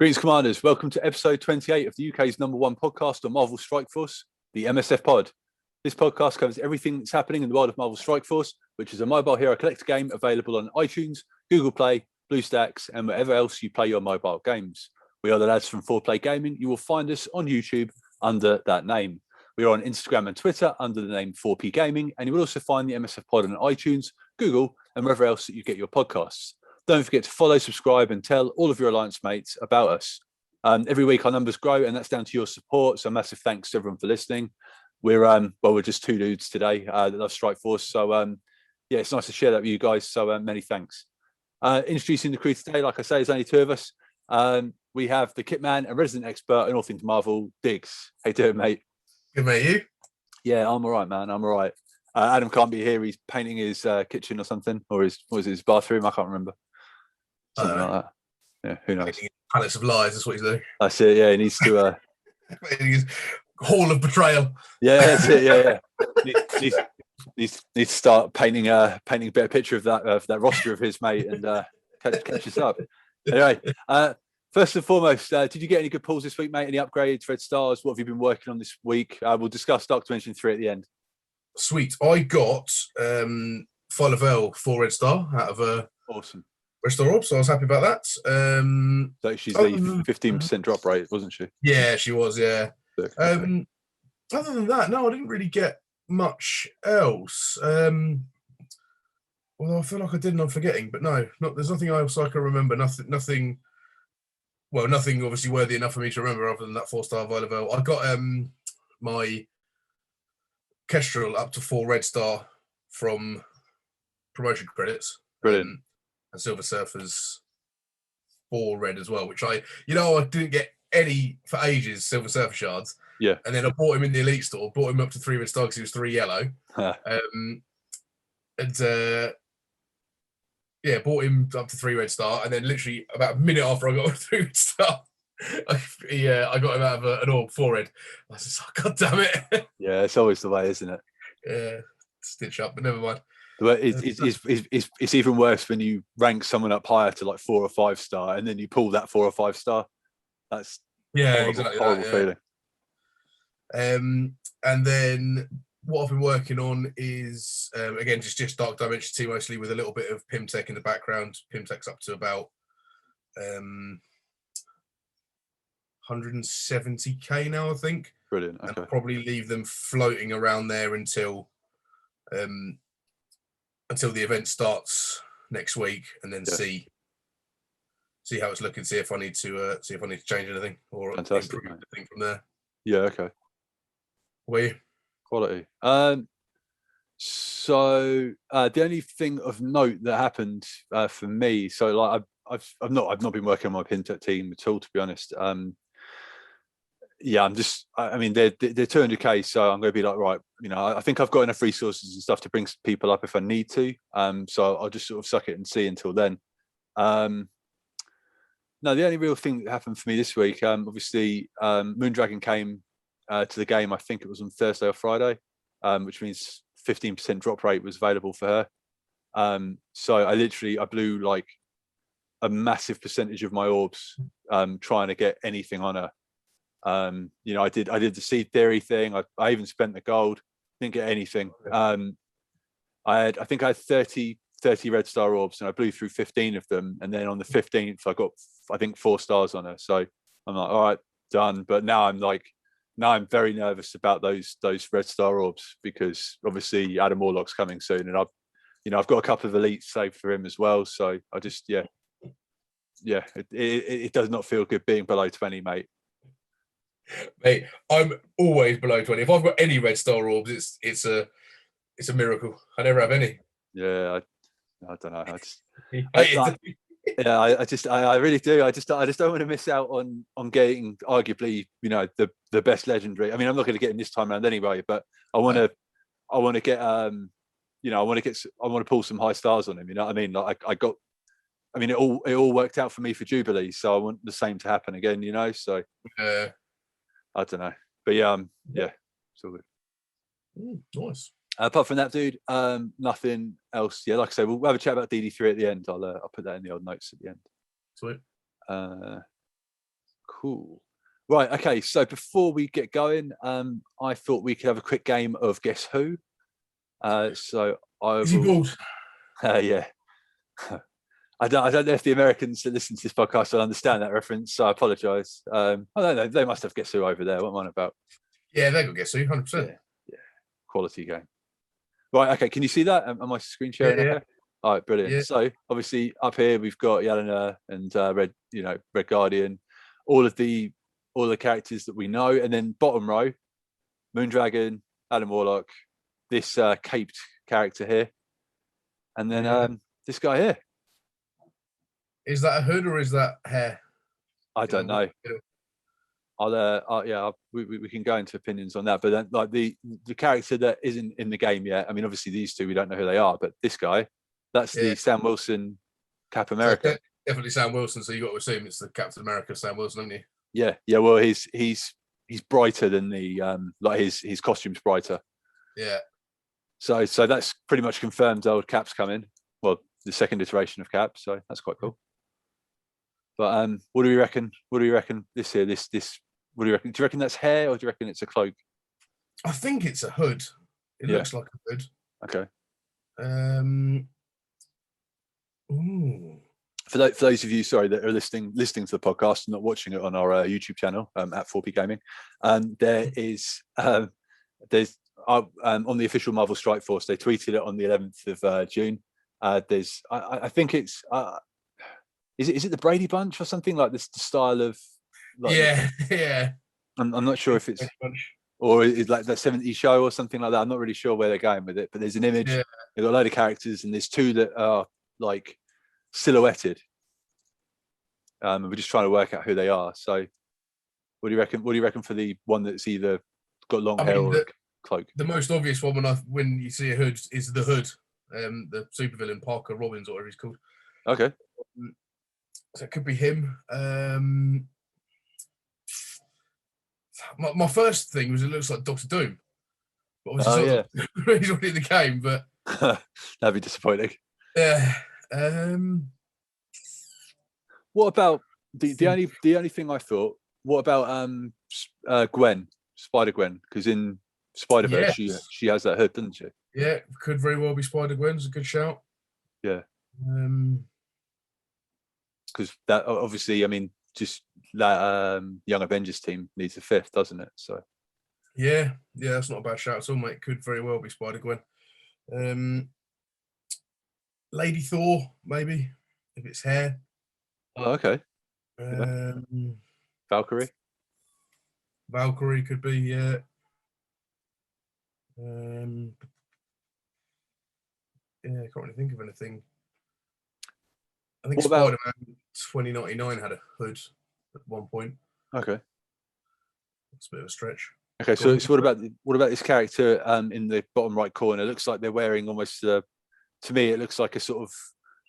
Greetings, Commanders. Welcome to episode 28 of the UK's #1 podcast on Marvel Strike Force, the MSF POD. This podcast covers everything that's happening in the world of Marvel Strike Force, which is a mobile hero collector game available on iTunes, Google Play, BlueStacks, and wherever else you play your mobile games. We are the lads from 4Play Gaming. You will find us on YouTube under that name. We are on Instagram and Twitter under the name 4P Gaming, and you will also find the MSF POD on iTunes, Google, and wherever else that you get your podcasts. Don't forget to follow, subscribe, and tell all of your alliance mates about us. Every week our numbers grow, and that's down to your support. So massive thanks to everyone for listening. We're just two dudes today that love Strike Force. So yeah, it's nice to share that with you guys. So many thanks. Introducing the crew today, like I say, there's only two of us. We have the Kitman and resident expert in all things Marvel, Digz. How you doing, mate? Good, mate. You? Yeah, I'm all right, man. I'm all right. Adam can't be here. He's painting his kitchen or something, or his bathroom. I can't remember. Something like that. Yeah, who knows? Palace of Lies, that's what he's doing. That's it, yeah. He needs to his Hall of Betrayal. Yeah, that's it, yeah. Needs to start painting a better picture of that roster of his, mate, and catch us up. Anyway, first and foremost, did you get any good pulls this week, mate? Any upgrades, red stars? What have you been working on this week? We'll discuss Dark Dimension 3 at the end. Sweet. I got Phyla Vell 4 red star out of awesome. Red Star Orb, so I was happy about that. So she's the 15% drop rate, wasn't she? Yeah, she was, yeah. Other than that, no, I didn't really get much else. Although I feel like I did and I'm forgetting, but no, there's nothing else I can remember. Nothing obviously worthy enough for me to remember other than that 4-star Phyla Vell. I got my Kestrel up to 4 red star from promotion credits. Brilliant. And Silver Surfer's 4 red as well, which I didn't get any for ages, Silver Surfer shards. Yeah. And then I bought him in the Elite store, bought him up to 3 red star because he was 3 yellow. Bought him up to 3 red star, and then literally about a minute after I got a 3 red star, I got him out of an orb 4 red. I was just like, God damn it. Yeah, it's always the way, isn't it? Yeah, stitch up, but never mind. But it's even worse when you rank someone up higher to like 4 or 5 star, and then you pull that 4 or 5 star. That's horrible feeling. And then what I've been working on is again just Dark Dimension 2 mostly, with a little bit of Pimtech in the background. Pimtech's up to about 170k now, I think. Brilliant. Okay. And I'll probably leave them floating around there until the event starts next week, and then see how it's looking, see if I need to change anything or improve anything from there. Yeah, okay. Where you? Quality. So the only thing of note that happened for me, so like I've not been working on my Pintech team at all, to be honest. Yeah, I mean, they're 200k, so I'm going to be like, right, I think I've got enough resources and stuff to bring people up if I need to. So I'll just sort of suck it and see until then. No, the only real thing that happened for me this week, obviously, Moondragon came to the game. I think it was on Thursday or Friday, which means 15% drop rate was available for her. So I blew like a massive percentage of my orbs trying to get anything on her. I did the seed theory thing. I even spent the gold, didn't get anything. I think I had 30 red star orbs, and I blew through 15 of them, and then on the 15th I got, I think, 4 stars on her. So I'm like, all right, done. But now I'm very nervous about those red star orbs, because obviously Adam Warlock's coming soon, and I've got a couple of elites saved for him as well. So I just it does not feel good being below 20, mate. Mate, I'm always below 20. If I've got any red star orbs, it's a miracle. I never have any. Yeah, I don't know. I really do. I just don't want to miss out on getting arguably, the best legendary. I mean, I'm not going to get him this time around anyway, but I want to get I want to pull some high stars on him. You know what I mean? Like it all worked out for me for Jubilee, so I want the same to happen again. So. I don't know, but yeah, it's all good. Nice. Apart from that, dude, nothing else. Yeah, like I say, we'll have a chat about DD3 at the end. I'll put that in the old notes at the end. Sweet. Cool. Right. Okay. So before we get going, I thought we could have a quick game of Guess Who. So I Is he will. bald? Yeah. I don't know if the Americans that listen to this podcast will understand that reference, so I apologise. I don't know. They must have Guess Who over there. What am I on about? Yeah, they got Guess Who, 100%. Yeah. Quality game. Right. Okay. Can you see that? Am I screen sharing? Yeah. Okay. All right. Brilliant. Yeah. So obviously up here we've got Yelena and Red. Red Guardian. All the characters that we know, and then bottom row, Moondragon, Adam Warlock, this caped character here, and then this guy here. Is that a hood or is that hair? I don't know. We can go into opinions on that, but then like the character that isn't in the game yet. I mean, obviously these two we don't know who they are, but this guy, that's the Sam Wilson Cap America. So definitely Sam Wilson. So you got to assume it's the Captain America Sam Wilson, haven't you? Yeah. Well, he's brighter than the like his costume's brighter. Yeah. So that's pretty much confirmed. Old Cap's coming. Well, the second iteration of Cap. So that's quite cool. But what do we reckon? What do we reckon this here? This. What do you reckon? Do you reckon that's hair, or do you reckon it's a cloak? I think it's a hood. It looks like a hood. Okay. Ooh. For those of you, sorry, that are listening to the podcast and not watching it on our YouTube channel at 4P Gaming, there is there's on the official Marvel Strike Force. They tweeted it on the 11th of June. There's I think it's is it the Brady Bunch or something like this? The style of yeah. I'm not sure if it's or it's like that 70s show or something like that. I'm not really sure where they're going with it, but there's an image. They've got a load of characters, and there's two that are like silhouetted. We're just trying to work out who they are. So, what do you reckon? What do you reckon for the one that's either got long hair or a cloak? The most obvious one when you see a hood is the Hood, the supervillain Parker Robbins or whatever he's called. Okay. So it could be him. My first thing was it looks like Doctor Doom. But he's already in the game, but that'd be disappointing. Yeah. What about the only thing I thought? What about Gwen, Spider Gwen? Because in Spider-Verse she has that hood, doesn't she? Yeah, could very well be Spider Gwen's a good shout. Yeah. Because that obviously, I mean, just that Young Avengers team needs a fifth, doesn't it? So yeah, that's not a bad shout at all, mate. Could very well be Spider Gwen. Lady Thor, maybe, if it's hair. Oh, okay. Valkyrie could be, yeah. I can't really think of anything. I think Spider-Man 2099 had a hood at one point. Okay. That's a bit of a stretch. Okay, so what about this character in the bottom right corner? It looks like they're wearing almost to me it looks like a sort of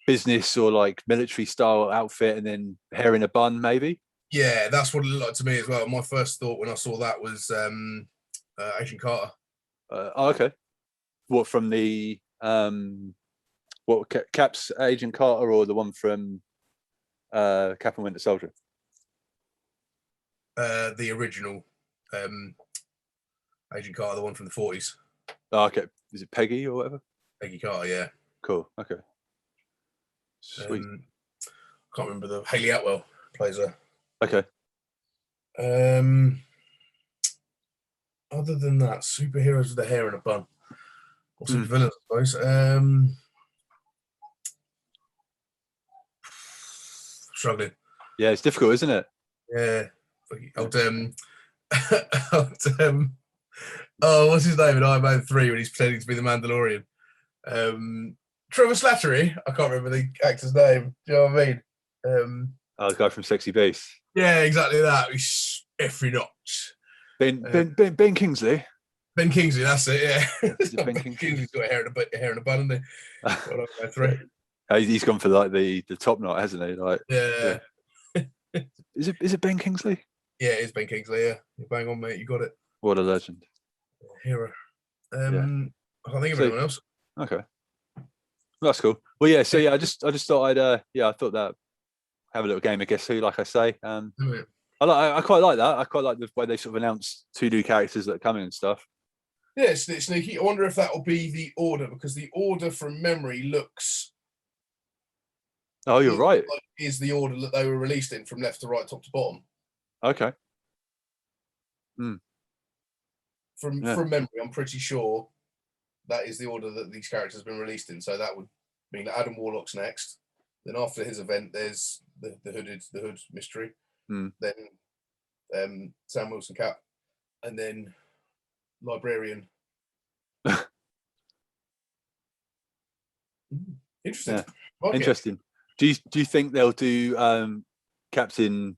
business or like military style outfit and then hair in a bun, maybe. Yeah, that's what it looked like to me as well. My first thought when I saw that was Agent Carter. Okay. What from the Cap's Agent Carter or the one from Cap and Winter Soldier? The original Agent Carter, the one from the 40s. Oh, okay. Is it Peggy or whatever? Peggy Carter, yeah. Cool. Okay. Sweet. I can't remember the Haley Atwell plays her. Okay. Other than that, superheroes with the hair in a bun. Or supervillains, I suppose. Struggling. Yeah, it's difficult, isn't it? Yeah. What's his name in Iron Man 3 when he's pretending to be the Mandalorian? Trevor Slattery. I can't remember the actor's name. Do you know what I mean? The guy from Sexy Beast. Yeah, exactly that. He's every notch. Ben Kingsley. Ben Kingsley, that's it. Yeah. Ben Kingsley's got a hair in a bun, hasn't he? He's gone for like the top knot, hasn't he? Like yeah. Is it Ben Kingsley? Yeah, it is Ben Kingsley. Yeah, you bang on, mate. You got it. What a legend. Hero. I can't think of anyone else. Okay. That's cool. Well, yeah. So yeah, I just thought I thought that have a little game of Guess Who, like I say. I quite like that. I quite like the way they sort of announced 2 new characters that are coming and stuff. Yeah, it's sneaky. I wonder if that will be the order, because the order from memory looks. Oh, you're right. Like is the order that they were released in, from left to right, top to bottom. Okay. From memory, I'm pretty sure that is the order that these characters have been released in. So that would mean that Adam Warlock's next. Then after his event, there's the Hood mystery. Then Sam Wilson Cap, and then Librarian. Interesting. Yeah. Like interesting. Do you think they'll do Captain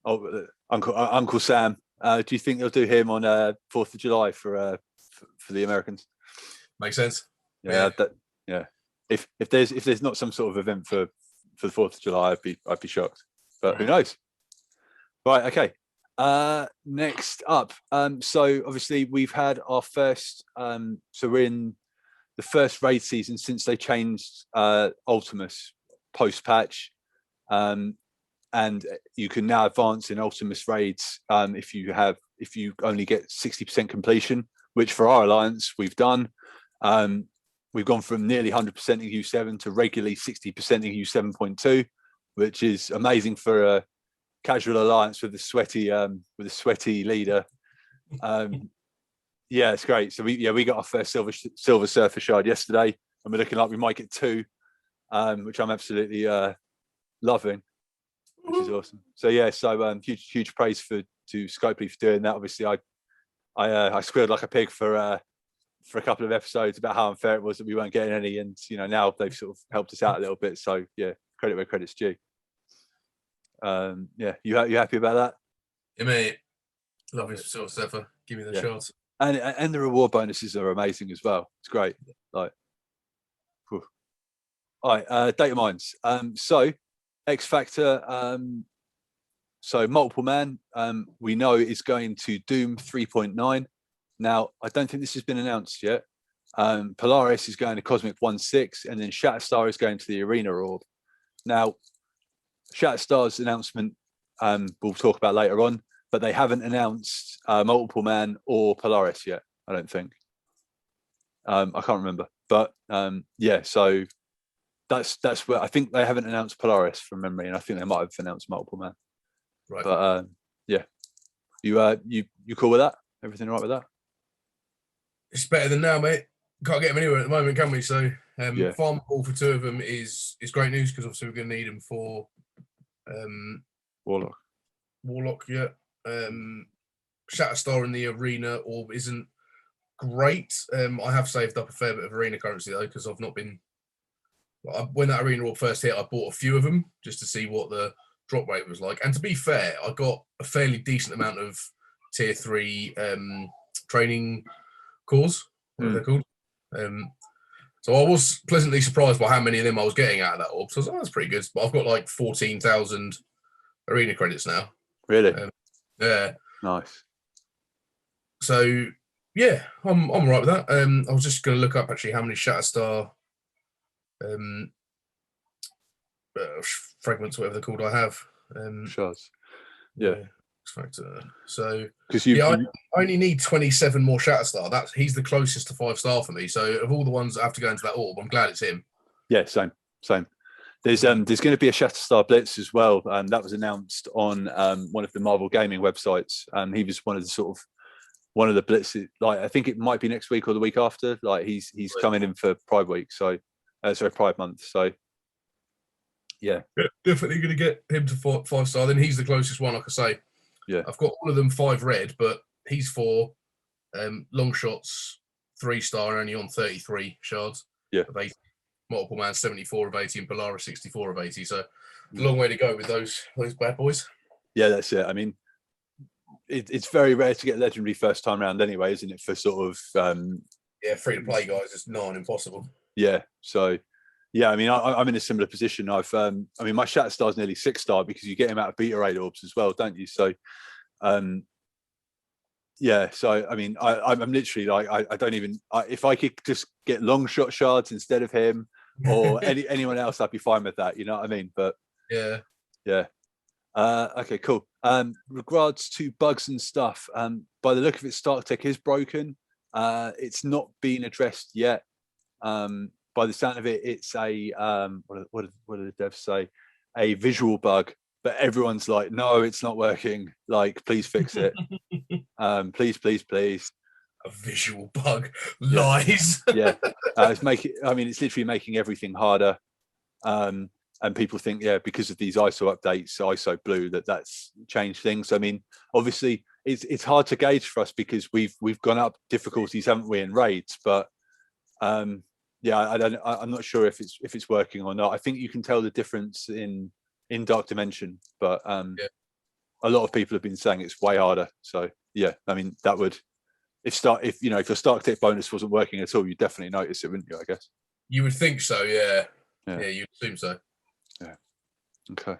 Uncle Sam? Do you think they'll do him on 4th of July for the Americans? Makes sense. Yeah. If there's not some sort of event for the 4th of July, I'd be shocked. But who knows? Right. Okay. Next up. So obviously we've had our first. So we're in the first raid season since they changed Ultimus post patch, and you can now advance in Ultimus raids if you only get 60% completion, which for our alliance we've done. We've gone from nearly 100% in U7 to regularly 60% in U7.2, which is amazing for a casual alliance with a sweaty leader. Yeah, it's great. So we got our first silver surfer shard yesterday, and we're looking like we might get 2, which I'm absolutely loving, which is awesome. So yeah, huge praise to Scopely for doing that. Obviously, I squealed like a pig for a couple of episodes about how unfair it was that we weren't getting any, and now they've sort of helped us out a little bit. So yeah, credit where credit's due. Yeah, you happy about that? Yeah, mate. Love you, Silver Surfer. Give me the shots. And the reward bonuses are amazing as well. It's great. Like, whew. All right, data mines. So X Factor. So multiple man. We know is going to Doom 3.9. Now, I don't think this has been announced yet. Polaris is going to Cosmic 1.6, and then Shatterstar is going to the Arena Orb. Now, Shatterstar's announcement we'll talk about later on, but they haven't announced Multiple Man or Polaris yet, I don't think. I can't remember. But yeah, so that's where I think they haven't announced Polaris from memory, and I think they might have announced Multiple Man. Right. But yeah. You cool with that? Everything all right with that? It's better than now, mate. Can't get them anywhere at the moment, can we? So farm ball for 2 of them is great news, because obviously we're going to need them for Warlock, yeah. Shatterstar in the Arena Orb isn't great. I have saved up a fair bit of Arena currency though, because I've not been. When that Arena Orb first hit, I bought a few of them just to see what the drop rate was like. And to be fair, I got a fairly decent amount of tier 3 training cores, what they're called. So I was pleasantly surprised by how many of them I was getting out of that orb. So I was like, oh, that's pretty good. But I've got like 14,000 Arena credits now. Really? Yeah. Nice. So yeah, I'm all right with that. I was just going to look up actually how many Shatterstar fragments, whatever they're called, I have. Shards. Yeah. So because I only need 27 more Shatterstar. He's the closest to 5-star for me. So of all the ones that have to go into that orb, I'm glad it's him. Yeah, same. There's going to be a Shatterstar Blitz as well. That was announced on one of the Marvel Gaming websites. He was one of the blitzes. Like, I think it might be next week or the week after. Like, he's coming in for Pride Week. So Pride Month. So yeah, definitely going to get him to 5-star. Then he's the closest one, like I say. Yeah, I've got all of them 5 red, but he's 4 long shots 3-star and only on 33 shards. Yeah, of 80. Multiple Man 74 of 80 and Polaris 64 of 80. So a long way to go with those bad boys. Yeah, that's it. I mean, it's very rare to get legendary first time round anyway, isn't it? For sort of free to play guys, it's impossible. Yeah, so yeah, I mean, I'm in a similar position. I mean, my Shatterstar's nearly 6-star because you get him out of beta raid orbs as well, don't you? So yeah, so I mean, I'm literally like, I don't even, if I could just get long shot shards instead of him or anyone else, I'd be fine with that. You know what I mean? But yeah. Okay, cool. Regards to bugs and stuff, by the look of it, Stark Tech is broken. It's not been addressed yet. By the sound of it, it's a what do the devs say? A visual bug, but everyone's like, no, it's not working. Like, please fix it. Please, please, please. A visual bug. Lies. Yeah. It's literally making everything harder. And people think, because of these ISO updates, ISO Blue, that's changed things. I mean, obviously, it's hard to gauge for us because we've gone up difficulties, haven't we, in raids? But I'm not sure if it's working or not. I think you can tell the difference in Dark Dimension, but a lot of people have been saying it's way harder. So yeah, I mean, that would if your Stark Tech bonus wasn't working at all, you'd definitely notice it, wouldn't you? I guess you would think so. Yeah, you'd assume so. Yeah. Okay.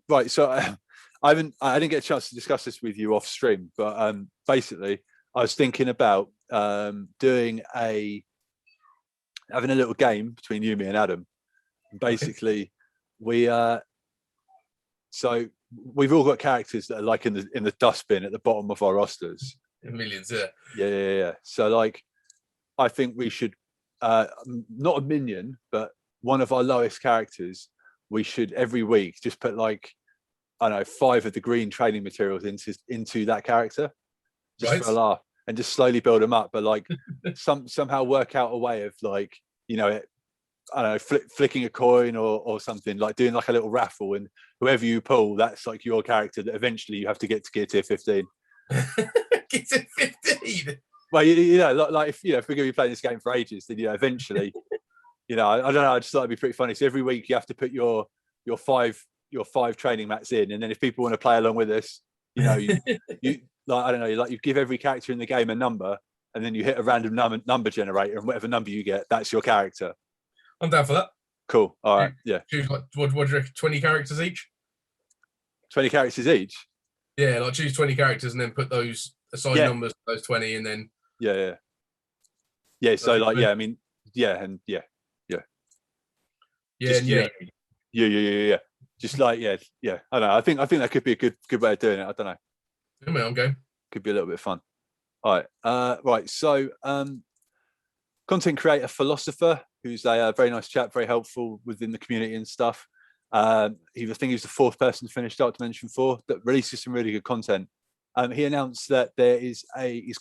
Right. So I didn't get a chance to discuss this with you off stream, but basically, I was thinking about having a little game between you, me, and Adam. Basically, we've all got characters that are like in the dustbin at the bottom of our rosters. Millions, yeah. So like, I think we should not a minion, but one of our lowest characters. We should every week just put like, I don't know, 5 of the green training materials into that character, just for a laugh, and just slowly build them up. But like somehow work out a way of like, I don't know, flicking a coin or something, like doing like a little raffle, and whoever you pull, that's like your character that eventually you have to get to gear tier 15. Get to 15. Well, like if we're going to be playing this game for ages, then eventually, I don't know. I just thought it'd be pretty funny. So every week you have to put your 5 training mats in, and then if people want to play along with us, you like, I don't know, like you give every character in the game a number, and then you hit a random number generator, and whatever number you get, that's your character. I'm down for that. Cool. All right. Yeah. Choose like what do you reckon? 20 characters each. 20 characters each. Yeah, like choose 20 characters and then put those assigned numbers to those 20, and then yeah. So like, I mean, yeah. Just like, I don't know. I think that could be a good way of doing it. I don't know. I mean, I'm going. Could be a little bit fun. All right. Right. So, content creator Philosopher, who's a very nice chap, very helpful within the community and stuff. I think he was the 4th person to finish Dark Dimension 4 that releases some really good content. He announced that there is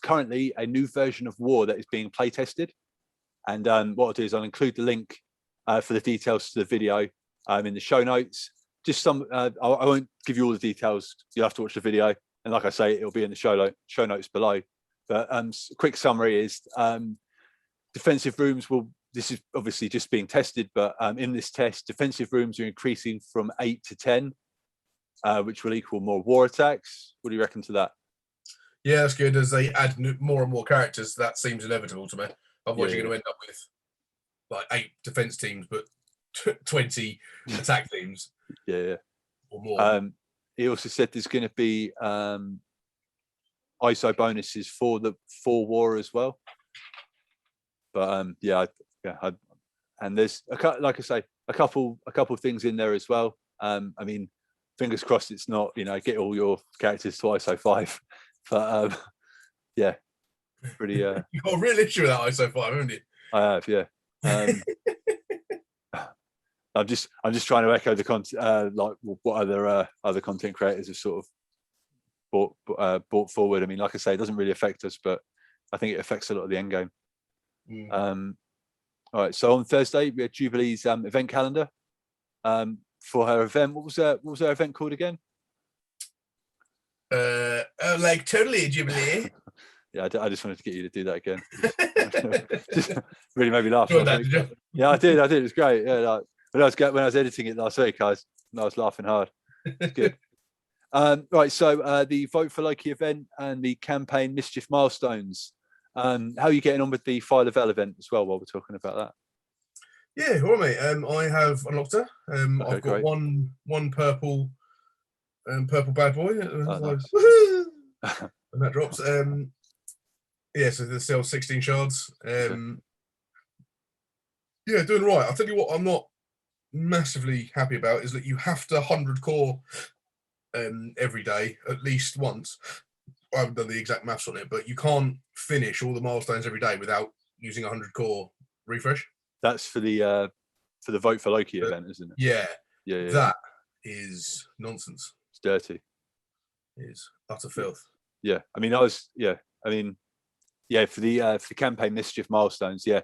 currently a new version of War that is being play tested, and what I'll do is I'll include the link for the details to the video in the show notes. Just I won't give you all the details. You'll have to watch the video, and like I say, it'll be in the show notes below. But quick summary is defensive rooms this is obviously just being tested, but in this test, defensive rooms are increasing from 8 to 10, which will equal more war attacks. What do you reckon to that? Yeah, that's good. As they add more and more characters, that seems inevitable to me. Otherwise, you're going to end up with like 8 defense teams, but 20 attack teams. Yeah. Or more. He also said there's going to be ISO bonuses for war as well. But and there's like I say, a couple of things in there as well. I mean, fingers crossed it's not, get all your characters to ISO 5. But pretty. You've got a real issue with that ISO 5, haven't you? I have, yeah. I'm just trying to echo the content, like what other content creators have sort of brought forward. I mean, like I say, it doesn't really affect us, but I think it affects a lot of the end game. All right, so on Thursday we had Jubilee's event calendar for her event. What was her event called again? Like totally a Jubilee. Yeah, I just wanted to get you to do that again. Just really made me laugh. Yeah, I did. It was great. Yeah, like, when I was editing it last week, I was laughing hard. It's good. Right, so the Vote for Loki event and the Campaign Mischief Milestones. How are you getting on with the Phyla Vell event as well, while we're talking about that? Yeah, all right, mate. I have unlocked her. Okay, I've got one purple bad boy. Nice. And that drops. So there's still 16 shards. Yeah, doing right. I'll tell you what, I'm not massively happy about is that you have to 100 core every day at least once. I haven't done the exact maths on it, but you can't finish all the milestones every day without using 100 core refresh. That's for the Vote for Loki event, isn't it? Yeah. Yeah. That is nonsense. It's dirty. It is utter filth. Yeah. I mean, for the Campaign Mischief Milestones, yeah.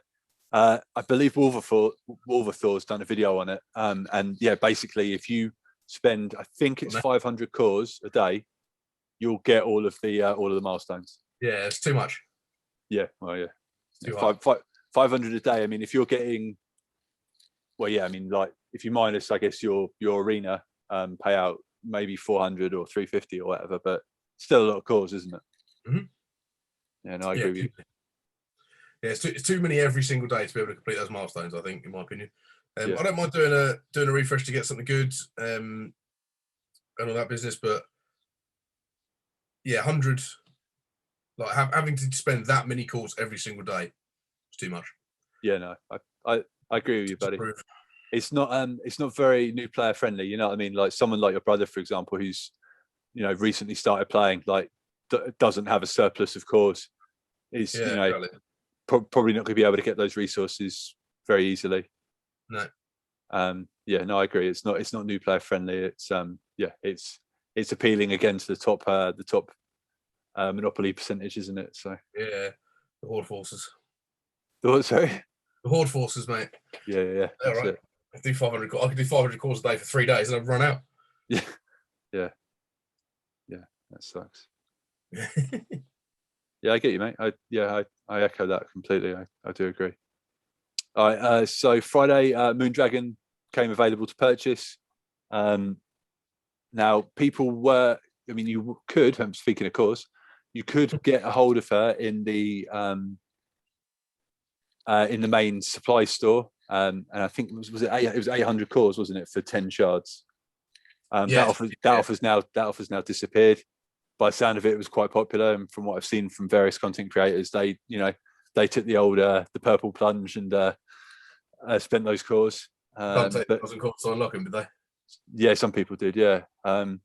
I believe Wolverthor's done a video on it. And yeah, basically if you spend, I think it's 500 cores a day, you'll get all of the milestones. Yeah, it's too much. Yeah, well, yeah. Too 500 a day. I mean, if you're getting, well, yeah, I mean, like if you minus, I guess your arena payout, maybe 400 or 350 or whatever, but still a lot of cores, isn't it? Mm-hmm. Yeah, no, I agree with you. Yeah, it's too many every single day to be able to complete those milestones, I think, in my opinion. I don't mind doing a refresh to get something good and all that business, but yeah, 100, like having to spend that many calls every single day is too much. Yeah, no, I agree with you, buddy. It's not very new player friendly, you know what I mean? Like someone like your brother, for example, who's, you know, recently started playing, like doesn't have a surplus of cores, is exactly. Probably not going to be able to get those resources very easily. No. Yeah, no, I agree. It's not new player friendly. It's it's appealing again to the top monopoly percentage, isn't it? So yeah, the Horde forces. Sorry, the Horde forces, mate. Yeah. That's right. it. I can do 500. I can do 500 cores a day for 3 days, and I've run out. Yeah. That sucks. Yeah, I get you, mate. I echo that completely. I do agree. All right. So Friday, Moondragon came available to purchase. Now, people were. I mean, you could. I'm speaking, of course. You could get a hold of her in the main supply store, and I think it was 800 cores, wasn't it, for 10 shards? That offer's now disappeared. By the sound of it, it was quite popular, and from what I've seen from various content creators, they took the old the purple plunge and spent those cores. But wasn't called to unlock them, did they? Yeah, some people did. Yeah, but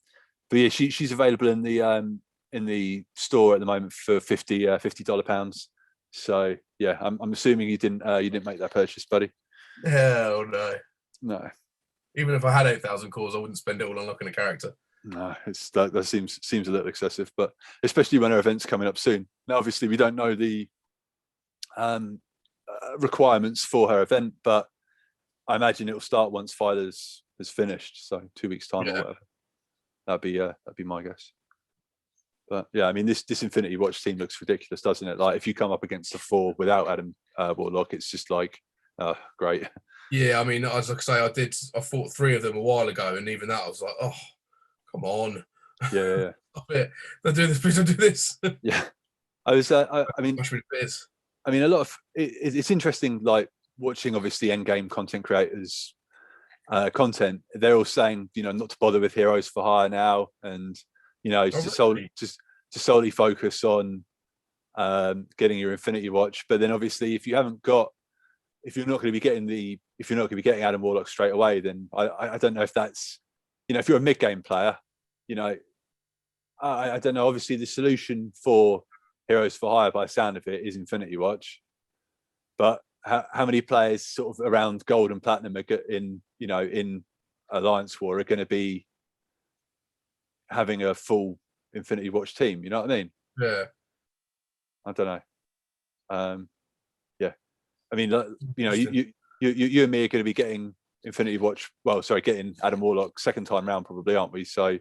yeah, she's available in the store at the moment for $50 So yeah, I'm assuming you didn't make that purchase, buddy. Hell no. No. Even if I had 8,000 cores, I wouldn't spend it all unlocking a character. No, that seems a little excessive, but especially when our event's coming up soon. Now, obviously, we don't know the requirements for her event, but I imagine it will start once Phyla's is finished, so 2 weeks time or whatever. That'd be my guess. But yeah, I mean, this Infinity Watch team looks ridiculous, doesn't it? Like if you come up against the 4 without Adam Warlock, it's just like, great. Yeah, I mean, as I say, I fought 3 of them a while ago, and even that I was like, oh, come on. Yeah. Stop it. Don't do this, please don't do this. Yeah. I mean, a lot of it's interesting, like watching obviously endgame content creators content. They're all saying, not to bother with Heroes for Hire now, and to solely focus on getting your Infinity Watch. But then obviously if you're not going to be getting Adam Warlock straight away, then I don't know if that's, if you're a mid-game player, I don't know. Obviously the solution for Heroes for Hire, by the sound of it, is Infinity Watch. But how many players sort of around Gold and Platinum are in Alliance War are going to be having a full Infinity Watch team? You know what I mean? Yeah. I don't know. Yeah. I mean, you and me are going to be getting Infinity Watch. Well, sorry, getting Adam Warlock second time round, probably, aren't we? So,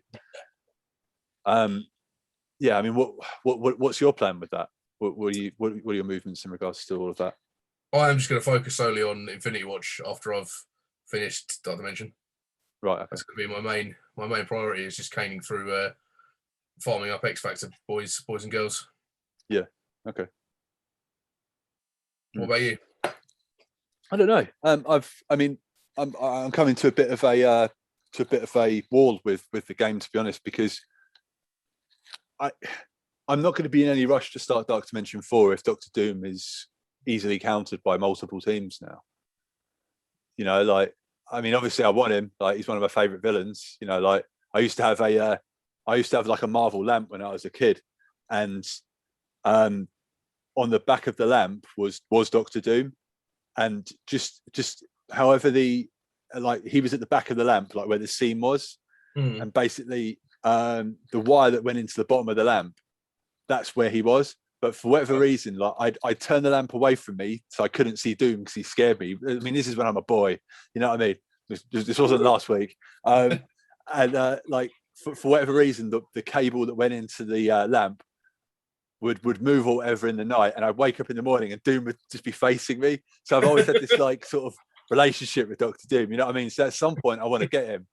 yeah. I mean, what's your plan with that? What are your movements in regards to all of that? I'm just going to focus solely on Infinity Watch after I've finished Dark Dimension. Right. Okay. That's going to be my main priority, is just caning through farming up X Factor boys and girls. Yeah. Okay. What about you? I don't know. I'm coming to a bit of a wall with the game, to be honest, because I'm not going to be in any rush to start Dark Dimension 4 if Doctor Doom is easily countered by multiple teams now. I mean, obviously, I want him. Like, he's one of my favorite villains. You know, like I used to have like a Marvel lamp when I was a kid, and on the back of the lamp was Doctor Doom, and just however he was at the back of the lamp, like where the seam was, and basically the wire that went into the bottom of the lamp, that's where he was. But for whatever reason, like I turned the lamp away from me, so I couldn't see Doom because he scared me. I mean, this is when I'm a boy, you know what I mean? This wasn't last week, and like for whatever reason, the cable that went into the lamp would move or whatever in the night, and I'd wake up in the morning and Doom would just be facing me. So I've always had this like sort of relationship with Doctor Doom, you know what I mean? So at some point I want to get him,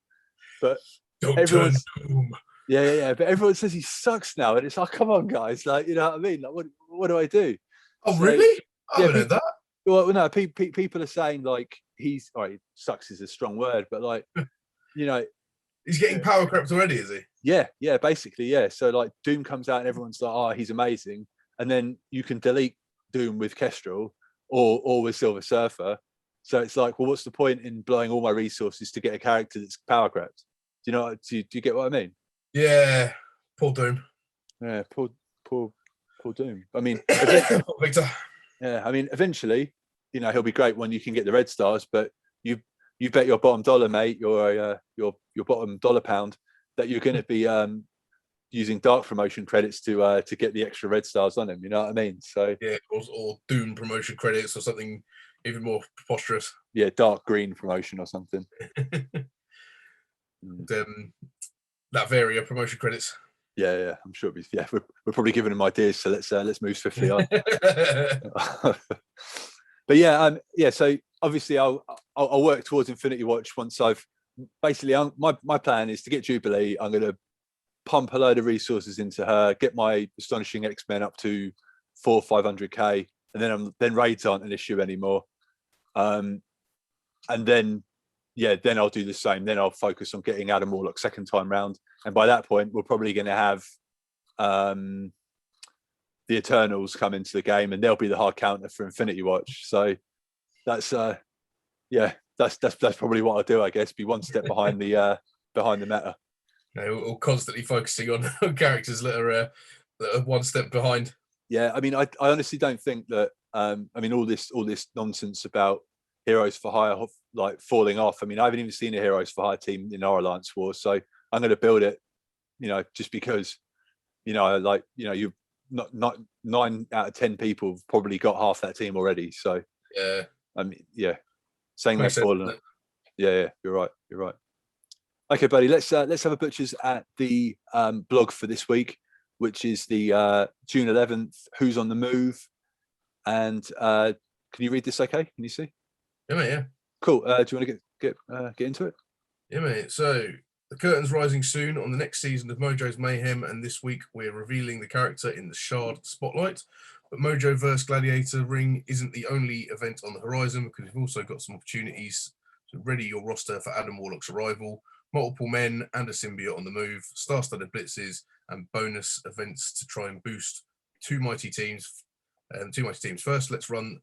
but everyone's Doom. Yeah. But everyone says he sucks now, and it's like, come on, guys, like, you know what I mean? Like, what do I do? Oh, so, really? I haven't heard that. Well, no, people are saying like he sucks is a strong word, but like, you know, he's getting power crept already, is he? Yeah, basically, yeah. So like, Doom comes out and everyone's like, oh, he's amazing, and then you can delete Doom with Kestrel or with Silver Surfer. So it's like, well, what's the point in blowing all my resources to get a character that's power crept? Do you know? Do you get what I mean? Yeah, poor Doom. Yeah, poor Doom. I mean, Victor. Yeah, I mean, eventually, you know, he'll be great when you can get the red stars. But you bet your bottom dollar, mate, your bottom dollar pound, that you're going to be using dark promotion credits to get the extra red stars on him. You know what I mean? So yeah, or Doom promotion credits or something even more preposterous. Yeah, dark green promotion or something. That promotion credits. Yeah, I'm sure. We're probably giving him ideas, so let's move swiftly on. But yeah. So obviously, I'll work towards Infinity Watch once I've basically. My plan is to get Jubilee. I'm going to pump a load of resources into her, get my astonishing X-Men up to 400-500k, and then raids aren't an issue anymore. And then I'll do the same. Then I'll focus on getting Adam Warlock second time round, and by that point, we're probably going to have the Eternals come into the game, and they'll be the hard counter for Infinity Watch. So that's probably what I'll do, I guess. Be one step behind the meta. Or constantly focusing on characters that are one step behind. Yeah, I mean, I honestly don't think that. I mean, all this nonsense about Heroes for Hire like falling off. I mean, I haven't even seen a Heroes for Hire team in our Alliance War, so I'm going to build it. You know, just because, you know, like, you know, you've not 9 out of 10 people have probably got half that team already. So yeah, I mean, yeah, saying they've fallen. Yeah, you're right. Okay, buddy, let's have a butchers at the blog for this week, which is the June 11th. Who's on the move? And can you read this? Okay, can you see? Yeah, mate. Yeah. Cool. Do you want to get into it? Yeah, mate. So the curtain's rising soon on the next season of Mojo's Mayhem, and this week we're revealing the character in the Shard Spotlight. But Mojo vs Gladiator Ring isn't the only event on the horizon, because we've also got some opportunities to ready your roster for Adam Warlock's arrival, multiple men and a symbiote on the move, star-studded blitzes, and bonus events to try and boost two mighty teams. First, let's turn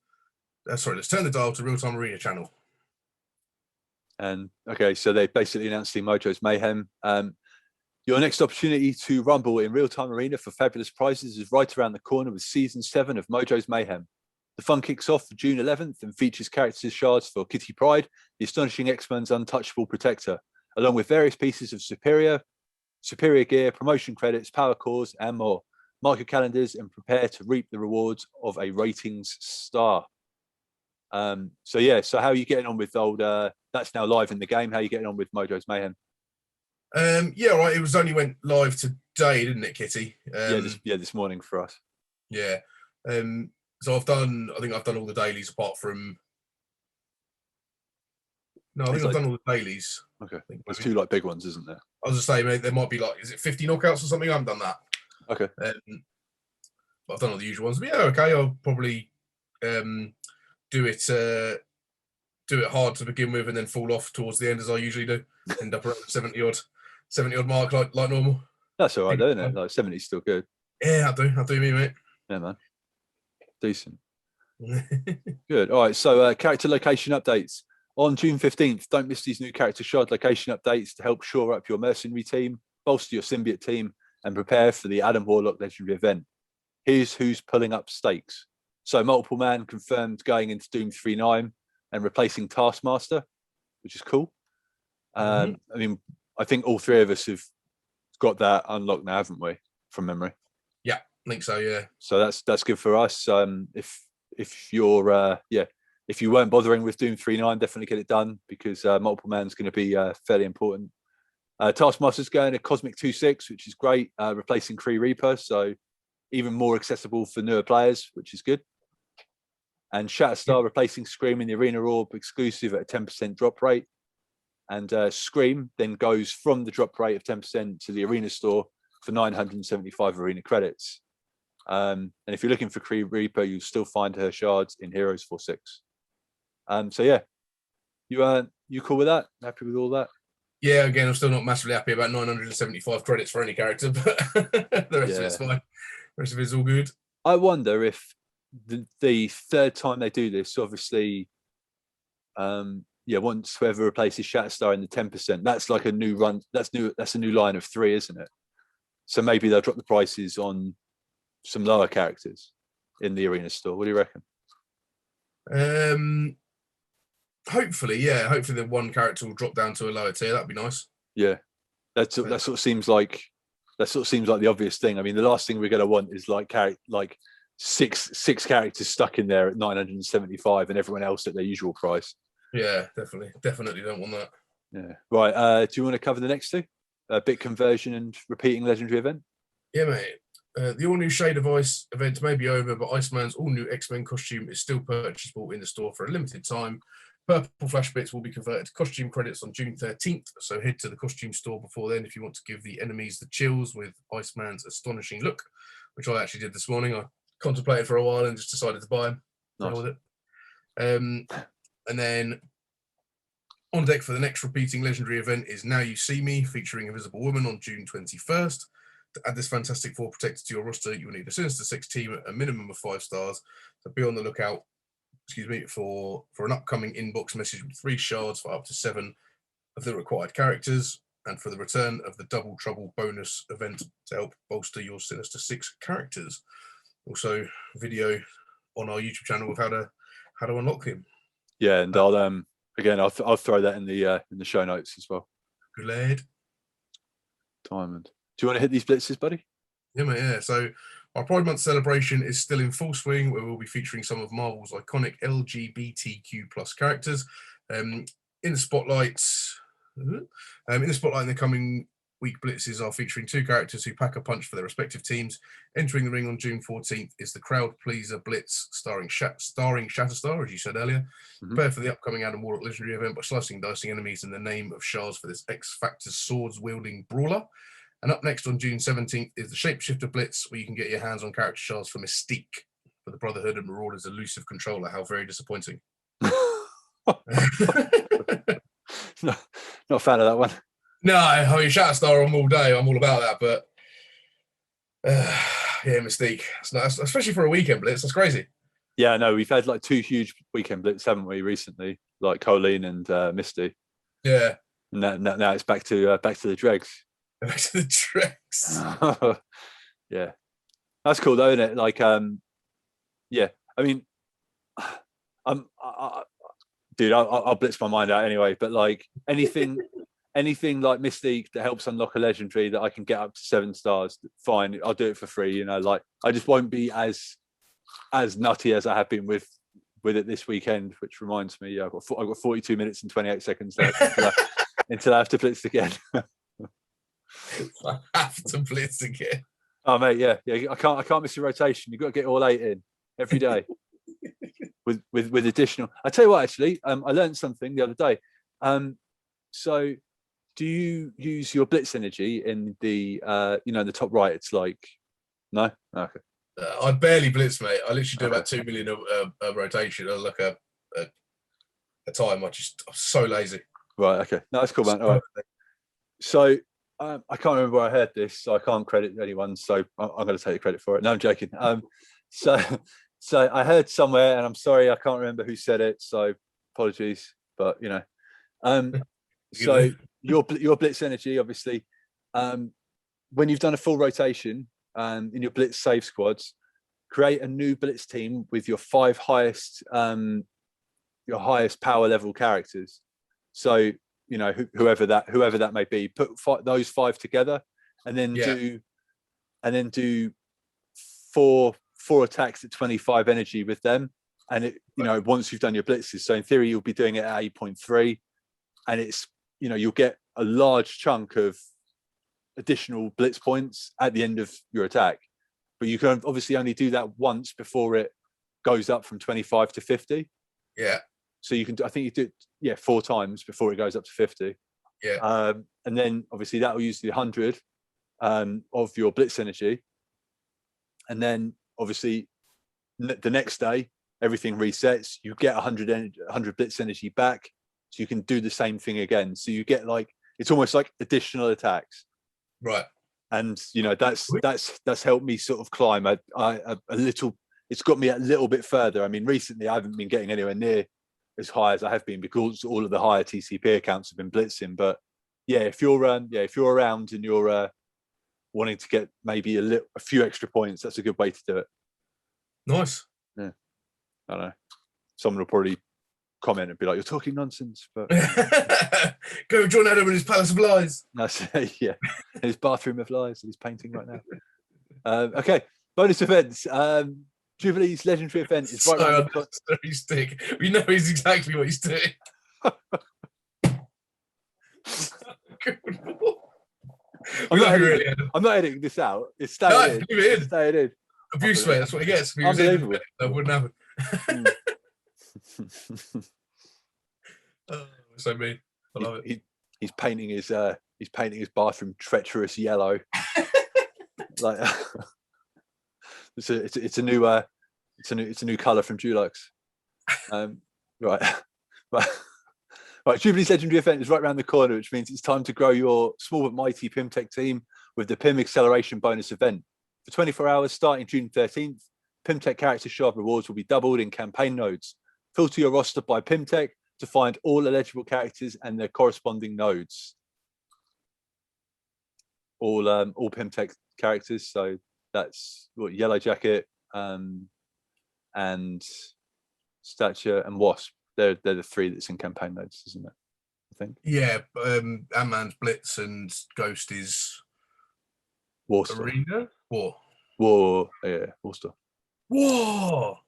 the dial to Real Time Arena channel. And okay, so they basically announced the Mojo's Mayhem. Your next opportunity to rumble in Real Time Arena for fabulous prizes is right around the corner with Season 7 of Mojo's Mayhem. The fun kicks off June 11th and features characters shards for Kitty Pryde, the astonishing X-Men's untouchable protector, along with various pieces of superior gear, promotion credits, power cores, and more. Mark your calendars and prepare to reap the rewards of a ratings star. So how are you getting on with old? That's now live in the game. How are you getting on with Mojo's Mayhem? Yeah, right. It was only went live today, didn't it, Kitty? This morning for us. Yeah. So I've done all the dailies apart from. No, I think I've done all the dailies. Okay. There's two like big ones, isn't there? I was just saying, mate, there might be like, is it 50 knockouts or something? I haven't done that. Okay. But I've done all the usual ones. But yeah, okay. I'll probably do it hard to begin with and then fall off towards the end, as I usually do. End up around 70 odd mark like normal. That's all right, though, isn't it? Like 70 is still good. Yeah, I do me, mate. Yeah, man. Decent. Good. All right. So character location updates. On June 15th, don't miss these new character shard location updates to help shore up your mercenary team, bolster your symbiote team, and prepare for the Adam Warlock legendary event. Here's who's pulling up stakes. So Multiple Man confirmed going into Doom 3.9 and replacing Taskmaster, which is cool. I mean, I think all three of us have got that unlocked now, haven't we? From memory. Yeah, I think so. Yeah. So that's good for us. If you're if you weren't bothering with Doom 3.9, definitely get it done, because Multiple Man's going to be fairly important. Taskmaster's going to Cosmic 2.6, which is great, replacing Kree Reaper, so even more accessible for newer players, which is good. And Shatterstar replacing Scream in the Arena Orb exclusive at a 10% drop rate. And Scream then goes from the drop rate of 10% to the Arena store for 975 Arena credits. And if you're looking for Kree Reaper, you'll still find her shards in Heroes 4.6. So yeah, you cool with that? Happy with all that? Yeah, again, I'm still not massively happy about 975 credits for any character, but the rest of it's fine. The rest of it's all good. I wonder if the third time they do this, obviously, once whoever replaces Shatterstar in the 10%, that's like a new run. That's a new line of 3, isn't it? So maybe they'll drop the prices on some lower characters in the Arena store. What do you reckon? Hopefully, yeah. Hopefully, the one character will drop down to a lower tier. That'd be nice. Yeah, that sort of seems like the obvious thing. I mean, the last thing we're going to want is like six characters stuck in there at 975 and everyone else at their usual price. Yeah, definitely don't want that. Yeah, right. Do you want to cover the next two? Bit conversion and repeating legendary event. Yeah, mate. The all-new Shade of Ice event may be over, but Iceman's all-new X-Men costume is still purchasable in the store for a limited time. Purple Flash bits will be converted to costume credits on June 13th, so head to the costume store before then if you want to give the enemies the chills with Iceman's astonishing look, which I actually did this morning. I contemplated for a while and just decided to buy him. Nice. With it. And then on deck for the next repeating legendary event is Now You See Me, featuring Invisible Woman on June 21st. To add this fantastic four protector to your roster, you will need a Sinister Six team at a minimum of 5 stars. So be on the lookout, for an upcoming inbox message with 3 shards for up to 7 of the required characters, and for the return of the Double Trouble bonus event to help bolster your Sinister Six characters. Also, video on our YouTube channel of how to unlock him. Yeah, and I'll throw that in the show notes as well. Good lad. Diamond. Do you want to hit these blitzes, buddy? Yeah, mate, yeah. So our Pride Month celebration is still in full swing, where we'll be featuring some of Marvel's iconic LGBTQ+ characters in the spotlight. In the coming week, blitzes are featuring 2 characters who pack a punch for their respective teams. Entering the ring on June 14th is the Crowd Pleaser Blitz, starring Shatterstar, as you said earlier. Prepare for the upcoming Adam Warlock legendary event by slicing and dicing enemies in the name of shards for this X Factor swords-wielding brawler. And up next on June 17th is the Shapeshifter Blitz, where you can get your hands on character shards for Mystique, for the Brotherhood and Marauder's elusive controller. How very disappointing. Not a fan of that one. No, I mean, Shatterstar I'm all day. I'm all about that, but yeah, Mystique. It's not, especially for a weekend blitz. That's crazy. Yeah, no, we've had like 2 huge weekend blitz, haven't we, recently? Like Colleen and Misty. Yeah. And now it's back to the dregs. Back to the dregs. Yeah, that's cool though, isn't it? Like, yeah. I mean, dude, I'll blitz my mind out anyway. But like anything like Mystique that helps unlock a legendary that I can get up to 7 stars, fine. I'll do it for free. You know, like I just won't be as nutty as I have been with it this weekend. Which reminds me, I've got 42 minutes and 28 seconds left until I have to blitz again. I have to blitz again. Oh mate, yeah. I can't miss your rotation. You've got to get all 8 in every day with additional. I tell you what, actually, I learned something the other day. So, do you use your blitz energy in the in the top right? It's like no, okay. I barely blitz, mate. I literally do about 2 million a rotation, or like a time. I'm so lazy. Right, okay. No, that's cool, man. All right. So. I can't remember where I heard this, so I can't credit anyone. So I'm going to take credit for it. No, I'm joking. So I heard somewhere, and I'm sorry, I can't remember who said it. So apologies. but so your blitz energy, obviously, when you've done a full rotation in your blitz save squads, create a new blitz team with your 5 highest power level characters. So whoever that may be, put those 5 together, and then do 4 attacks at 25 energy with them. And once you've done your blitzes, so in theory you'll be doing it at 8.3, and it's you'll get a large chunk of additional blitz points at the end of your attack, but you can obviously only do that once before it goes up from 25 to 50. So you can, I think you do it 4 times before it goes up to 50. And then obviously that will use the 100 of your blitz energy, and then obviously the next day everything resets, you get 100 blitz energy back, so you can do the same thing again. So you get it's almost like additional attacks, right? And that's helped me sort of climb a little. It's got me a little bit further. I mean, recently I haven't been getting anywhere near as high as I have been because all of the higher TCP accounts have been blitzing. But if you're around and you're wanting to get maybe a few extra points, that's a good way to do it. Nice. Yeah, I don't know. Someone will probably comment and be like, "You're talking nonsense," but go join Adam in his Palace of Lies. That's in his bathroom of lies that he's painting right now. Okay, bonus events. Jubilee's legendary event is right around the corner. Stick. We know he's exactly what he's doing. I'm not editing this out. It's staying in. It's staying in. Abuse, mate. That's what he gets. If he was Unbelievable. That wouldn't happen. So mean. I love it. He's painting his bathroom treacherous yellow. It's a new color from Dulux. Right, Jubilee's legendary event is right around the corner, which means it's time to grow your small but mighty PimTech team with the Pim Acceleration Bonus event. For 24 hours starting June 13th, PimTech character shard rewards will be doubled in campaign nodes. Filter your roster by PimTech to find all eligible characters and their corresponding nodes. All PimTech characters, so that's Yellow Jacket and Stature and Wasp. They're the 3 that's in campaign nodes, isn't it? I think. Yeah, Ant-Man's Blitz and Ghost is Warstar. Arena? War. Yeah, Warstar. War.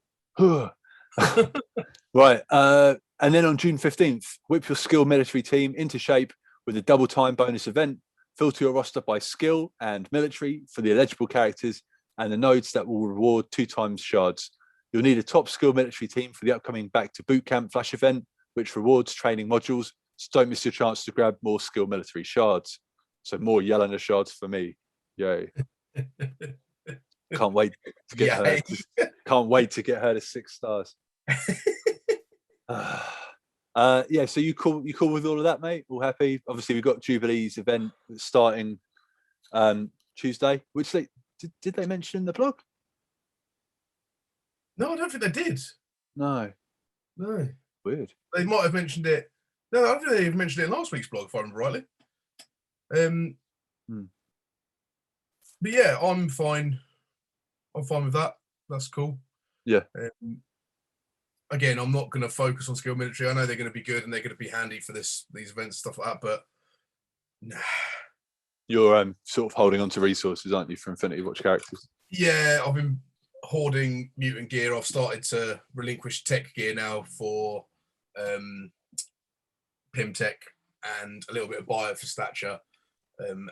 Right, and then on June 15th, whip your skill military team into shape with a double time bonus event. Filter your roster by skill and military for the eligible characters and the nodes that will reward 2 times shards. You'll need a top skill military team for the upcoming Back to Bootcamp Flash event, which rewards training modules. So don't miss your chance to grab more skill military shards. So more Yelena shards for me. Yay. Can't wait to get her. Can't wait to get her to 6 stars. So you cool with all of that, mate? All happy? Obviously, we've got Jubilee's event starting Tuesday, which did they mention in the blog? No, I don't think they did. No. Weird. They might have mentioned it. No, I don't think they even mentioned it in last week's blog, if I remember rightly. But yeah, I'm fine. I'm fine with that. That's cool. Yeah. Again, I'm not going to focus on skill military. I know they're going to be good and they're going to be handy for these events and stuff like that, but nah. You're sort of holding on to resources, aren't you, for Infinity Watch characters? Yeah, I've been hoarding mutant gear. I've started to relinquish tech gear now for PimTech and a little bit of bio for Stature, and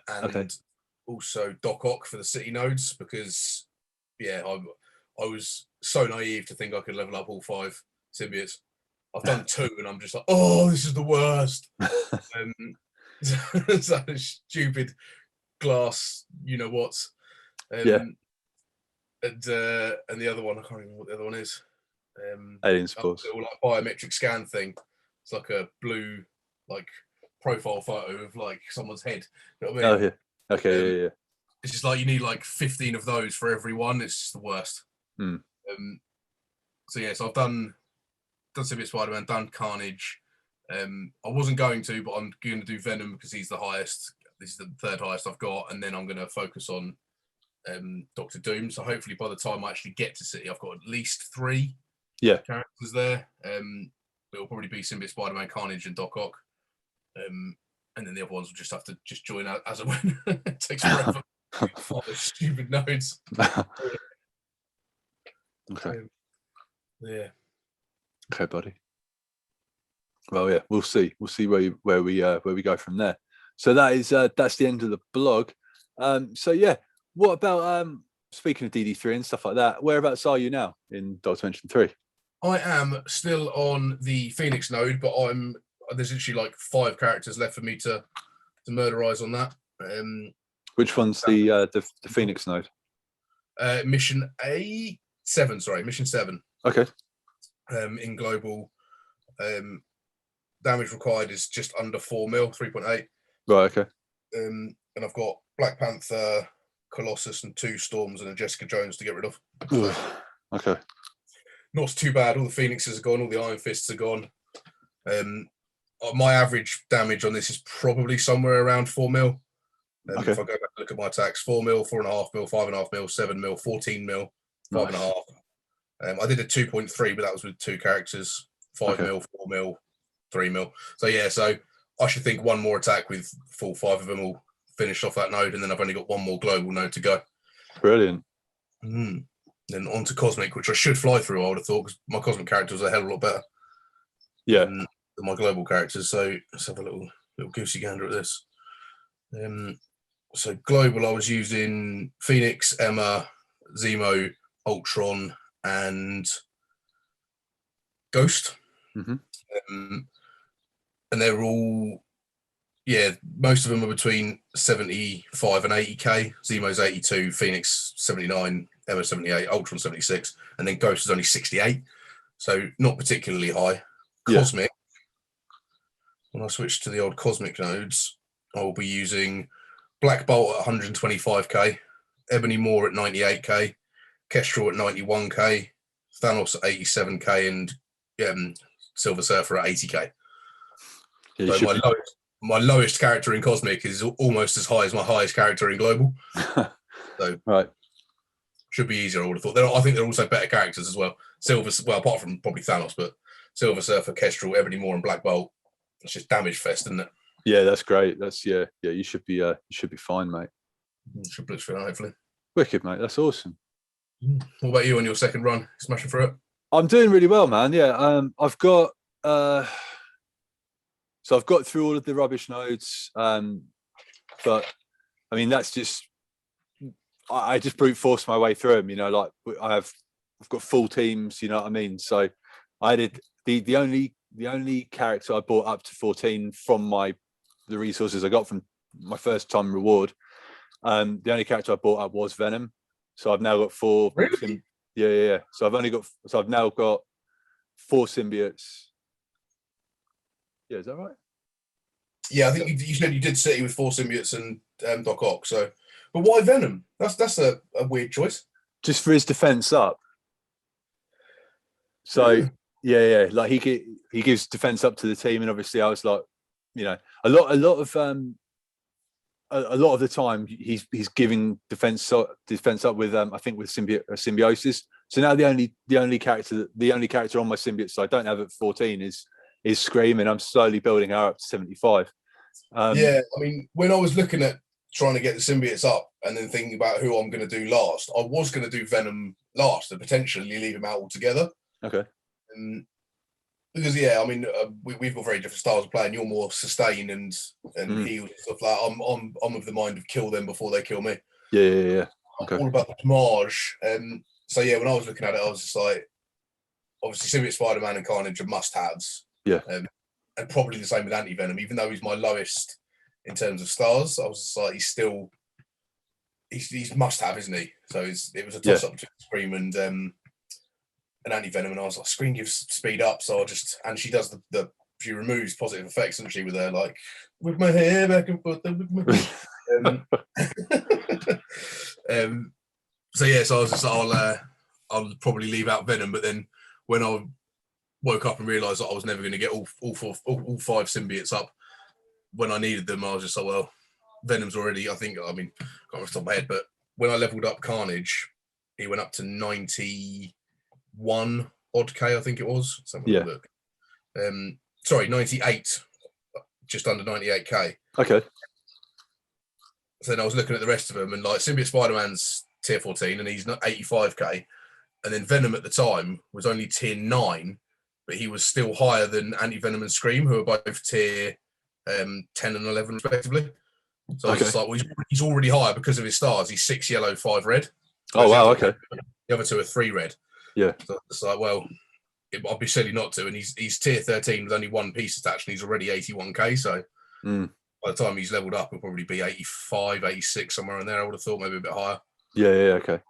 also Doc Ock for the city nodes, because I was so naive to think I could level up all 5 symbiotes. I've done 2 and I'm just like, oh, this is the worst. So stupid glass, and the other one, I can't remember what the other one is. Alien Spores. Like biometric scan thing. It's like a blue profile photo of someone's head. You know what I mean? Oh yeah. Okay, yeah. It's just you need 15 of those for every one. It's just the worst. So I've done Symbiote Spider-Man, done Carnage, I wasn't going to, but I'm going to do Venom because he's the highest. This is the third highest I've got, and then I'm going to focus on Doctor Doom. So hopefully by the time I actually get to City, I've got at least 3 characters there. It'll probably be Symbiote, Spider-Man, Carnage, and Doc Ock. And then the other ones will just have to just join out as a when. It takes forever. For the stupid nodes. Okay. Yeah. Okay, buddy. Well, yeah, we'll see. We'll see where we go from there. So that's the end of the blog. So yeah, what about speaking of DD3 and stuff like that? Whereabouts are you now in Dark Dimension 3? I am still on the Phoenix node, but there's literally like 5 characters left for me to murderize on that. Which one's the Phoenix node? Mission A7, sorry, Mission 7. Okay. In global, damage required is just under 4 mil, 3.8. Right. Okay. And I've got Black Panther, Colossus, and 2 Storms and a Jessica Jones to get rid of. Okay. Not too bad. All the Phoenixes are gone. All the Iron Fists are gone. My average damage on this is probably somewhere around 4 mil. Okay. If I go back and look at my attacks, 4 mil, 4.5 mil, 5.5 mil, 7 mil, 14 mil, 5.5. I did a 2.3, but that was with 2 characters. 5 mil, 4 mil, 3 mil. So yeah, so I should think 1 more attack with full 5 of them will finish off that node, and then I've only got 1 more global node to go. Brilliant. Then on to Cosmic, which I should fly through, I would have thought, because my Cosmic character was a hell of a lot better. Yeah. Than my global characters. So let's have a little goosey gander at this. So global, I was using Phoenix, Emma, Zemo, Ultron, and Ghost. And they're all, most of them are between 75 and 80k. Zemo's 82, Phoenix 79, Emma 78, Ultron 76, and then Ghost is only 68. So not particularly high. Cosmic, when I switch to the old Cosmic nodes, I will be using Black Bolt at 125k, Ebony Maw at 98k, Kestrel at 91k, Thanos at 87k, and Silver Surfer at 80k. Yeah, so my lowest character in Cosmic is almost as high as my highest character in Global. So should be easier, I would have thought. I think they're also better characters as well. Apart from probably Thanos, but Silver Surfer, Kestrel, Ebony Maw, and Black Bolt. It's just damage fest, isn't it? Yeah, that's great. Yeah. You should be fine, mate. Should blitz through, hopefully. Wicked, mate. That's awesome. What about you on your second run? Smashing through it? I'm doing really well, man. Yeah. I've got so I've got through all of the rubbish nodes, but I mean that's just I just brute force my way through them. You know, like I've got full teams. You know what I mean? So I did the only character I bought up to 14 from the resources I got from my first time reward. The only character I bought up was Venom. So I've now got 4. Really? Yeah. So I've now got 4 symbiotes. Yeah, is that right? Yeah, I think you said you did City with 4 symbiotes and Doc Ock. So, but why Venom? That's a weird choice. Just for his defense up. So yeah. Like he gives defense up to the team, and obviously I was like, you know, a lot of the time he's giving defense up with I think with symbiosis. So now the only character on my symbiotes I don't have at 14 is Scream, and I'm slowly building her up to 75. Yeah, I mean, when I was looking at trying to get the symbiotes up and then thinking about who I'm going to do last, I was going to do Venom last and potentially leave him out altogether. Okay. Because I mean, we've got very different styles of play, and you're more sustain and heal and stuff like that. I'm of the mind of kill them before they kill me. Yeah. Okay. All about the damage. So yeah, when I was looking at it, I was just like, obviously, Symbiote, Spider-Man, and Carnage are must-haves. Yeah. And probably the same with Anti-Venom, even though he's my lowest in terms of stars. I was just like, he's must-have, isn't he? So it was a toss-up between Scream and Anti-Venom, and I was like, Scream gives speed up, so and she does she removes positive effects, doesn't she, with her like with my hair back and forth, with my so I was just like, I'll probably leave out Venom, but then when I woke up and realised that I was never going to get all 5 symbiotes up when I needed them. I was just like, well, Venom's already, I mean, can't remember off the top of my head, but when I leveled up Carnage, he went up to 91 odd K, I think it was. Let's have a look. Sorry, 98, just under 98K. Okay. So then I was looking at the rest of them, and like Symbiote Spider-Man's tier 14, and he's not 85K. And then Venom at the time was only tier 9, but he was still higher than Anti-Venom and Scream, who are both tier 10 and 11 respectively. So I was just like, well, he's already higher because of his stars. He's 6 yellow, 5 red. Oh, wow, okay. The other 2 are 3 red. Yeah. So it's like, well, I'd be silly not to. And he's tier 13 with only 1 piece attached, and he's already 81K. So by the time he's leveled up, he'll probably be 85, 86, somewhere in there. I would have thought maybe a bit higher. Yeah, okay.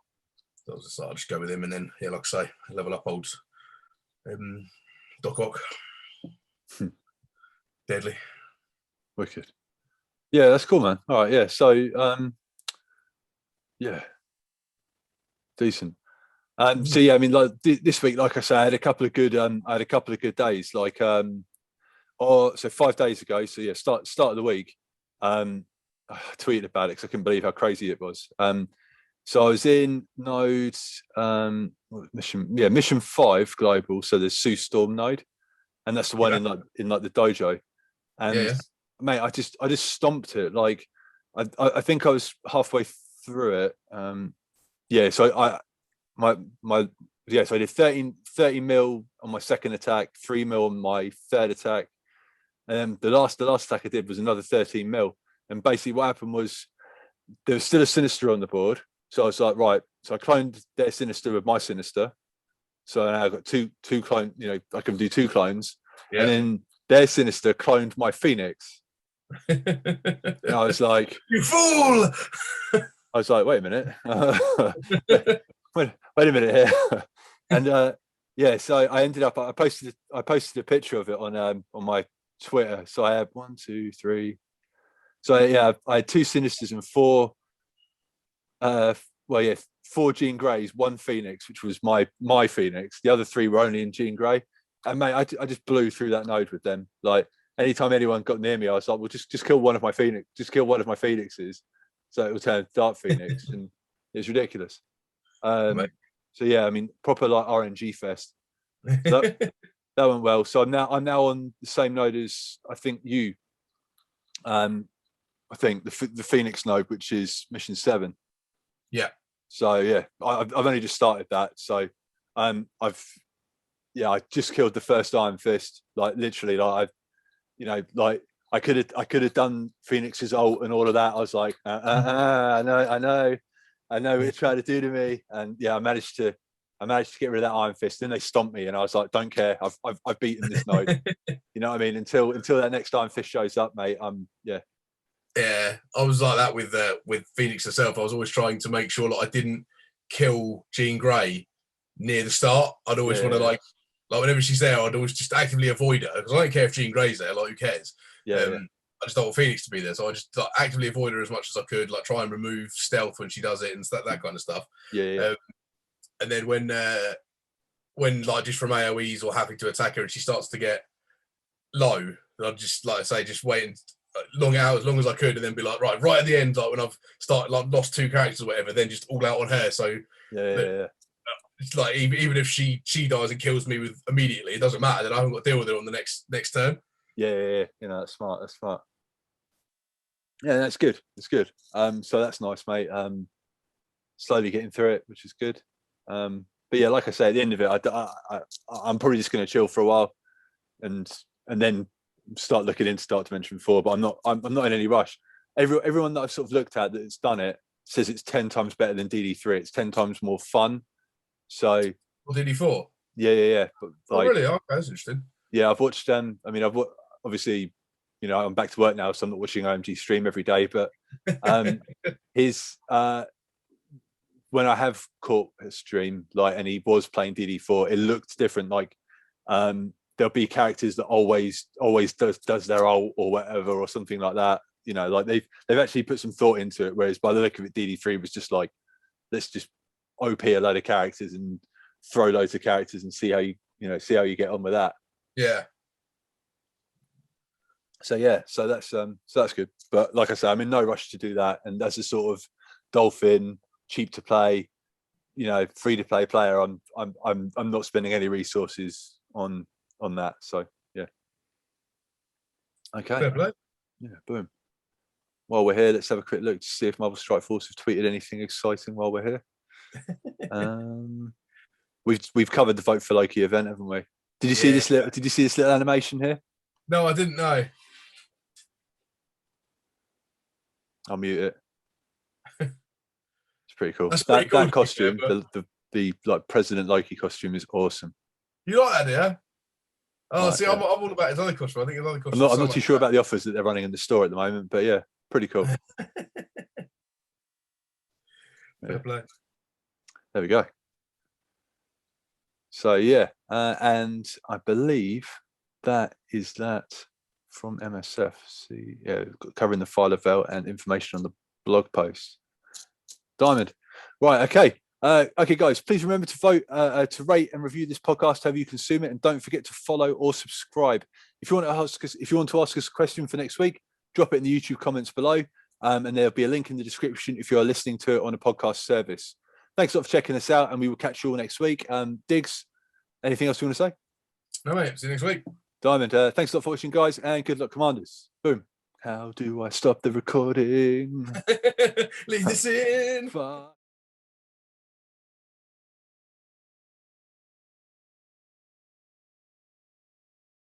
So I was just like, I'll just go with him, and then, yeah, like I say, level up old Doc Ock. Deadly. Wicked. Yeah, that's cool, man. All right, yeah. So, yeah, decent. So yeah, I mean, like this week, like I say, I had a couple of good days. Like, so 5 days ago. So yeah, start of the week. I tweeted about it because I couldn't believe how crazy it was. So I was in node mission 5 global. So there's Sue Storm node, and that's the one in like the dojo. And mate, I just stomped it. Like I think I was halfway through it. So so I did 30 mil on my second attack, 3 mil on my third attack, and then the last attack I did was another 13 mil. And basically what happened was there was still a Sinister on the board. So I was like, right. So I cloned their Sinister with my Sinister. So now I've got two clone. You know, I can do 2 clones. Yeah. And then their Sinister cloned my Phoenix. And I was like, "You fool!" I was like, wait a minute. Wait a minute here. And so I ended up. I posted a picture of it on my Twitter. So I had 1, 2, 3. So yeah, I had 2 Sinisters and 4. 4 Jean Greys, 1 Phoenix, which was my Phoenix. The other 3 were only in Jean Grey. And mate, I just blew through that node with them. Like anytime anyone got near me, I was like, well, just kill one of my Phoenix, just kill one of my Phoenixes, so it will turn Dark Phoenix, and it's ridiculous. So yeah, I mean, proper like RNG fest. So that went well. So I'm now on the same node as I think you. I think the Phoenix node, which is mission 7. Yeah. So yeah, I've only just started that. So I just killed the first Iron Fist. Like literally, like I could have done Phoenix's ult and all of that. I was like, I know what you're trying to do to me. And yeah, I managed to get rid of that Iron Fist. Then they stomped me, and I was like, don't care. I've beaten this node. You know what I mean? Until that next Iron Fist shows up, mate. Yeah, I was like that with Phoenix herself. I was always trying to make sure that I didn't kill Jean Grey near the start. I'd always want to like whenever she's there, I'd always just actively avoid her, because I don't care if Jean Grey's there. Like, who cares? I just don't want Phoenix to be there, so I just actively avoid her as much as I could. Like, try and remove stealth when she does it and that kind of stuff. And then when like just from AOEs or having to attack her and she starts to get low, I'd just like I say, just wait and long out as long as I could, and then be like, right at the end, like when I've started like lost 2 characters or whatever, then just all out on her. So it's like even if she dies and kills me with immediately, it doesn't matter. Then I haven't got to deal with it on the next turn. Yeah. You know, that's smart. Yeah, that's good. It's good. So that's nice, mate. Slowly getting through it, which is good. But yeah, like I say, at the end of it, I'm probably just going to chill for a while, and then start looking into Dark Dimension 4. But I'm not in any rush. Everyone that I've sort of looked at that's done it says it's 10 times better than DD3. It's 10 times more fun. So DD4. Yeah. But, like, really? Okay, that's interesting. Yeah, I've watched. Obviously, you know, I'm back to work now, so I'm not watching OMG stream every day. But his when I have caught a stream, like, and he was playing DD4, it looked different. Like, there'll be characters that always does their ult or whatever or something like that. You know, like they've actually put some thought into it. Whereas by the look of it, DD3 was just like, let's just OP a load of characters and throw loads of characters and see how you see how you get on with that. Yeah. So that's good. But like I say, I'm in no rush to do that. And as a sort of Dolphin, cheap to play, free to play player, I'm not spending any resources on that. So yeah. Okay. Fair play. Yeah, boom. While we're here, let's have a quick look to see if Marvel Strike Force have tweeted anything exciting while we're here. We've covered the Vote for Loki event, haven't we? Did you see this little animation here? No, I didn't know. I'll mute it. It's pretty cool. That's pretty cool. That costume, the like President Loki costume, is awesome. You like that, yeah? Oh, Right, see, yeah. I'm all about his other costume. I think his other costume. I'm not too sure about the offers that they're running in the store at the moment, but yeah, pretty cool. Fair play. There we go. So yeah, and I believe that is that from MSF. See, yeah, covering the Phyla Vell and information on the blog post. Diamond, right? Okay, okay, guys. Please remember to vote, to rate and review this podcast however you consume it, and don't forget to follow or subscribe. If you want to ask us a question for next week, drop it in the YouTube comments below, and there'll be a link in the description if you are listening to it on a podcast service. Thanks a lot for checking us out, and we will catch you all next week. Digz, anything else you want to say? No, mate. See you next week. Diamond, thanks a lot for watching, guys, and good luck, Commanders. Boom. How do I stop the recording? Leave this in. Bye.